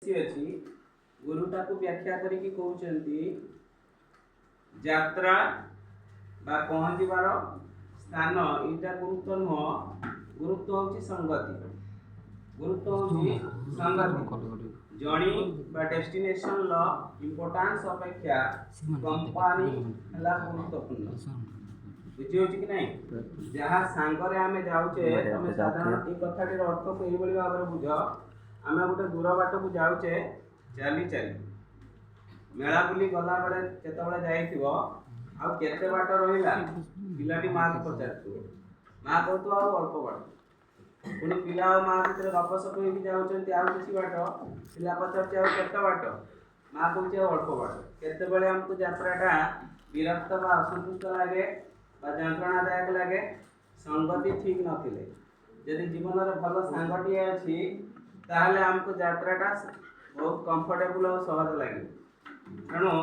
କିଛି ଅଛି ଗୁରୁଟାକୁ व्याख्या କରିକି କହୁଛନ୍ତି ଯାତ୍ରା बा पहुँचबार स्थान एटा गुरुत्व नुह गुरुत्व होची संगति गुरुत्व होची संगति जर्नी बा डेस्टिनेशन लो इंपोर्टेंस अपेक्षा कंपनी हला गुरुत्वपूर्ण बुझी होची कि नहीं जहाँ सांगरे आमे जाउचे तमे साधारण ई कथाटीर अर्थ को एई बळी भाबरे बुझ आमे गोटे दूर बाट को जाउचे चली चली मेला बुली गला बळे केतबळे जाईथिबो आ केते बाट रहिला पिलाटी मां को पचारथु मां कहतु आ अल्प बाट पुनी पिला और मां भीतर गपसप होई जाउचंती आ किछि बाट पिला पचारचे आ केते बाट मां कहूचे अल्प बाट केते बेले हमको यात्राटा विरक्त बा असंतुष्ट लागे बा यंत्रणादायक लागे संगति ठीक नथिले यदि जीवन रे भलो सांगटी अछि ताहले हमको यात्राटा बहुत कंफर्टेबल और सहज लागे तेणु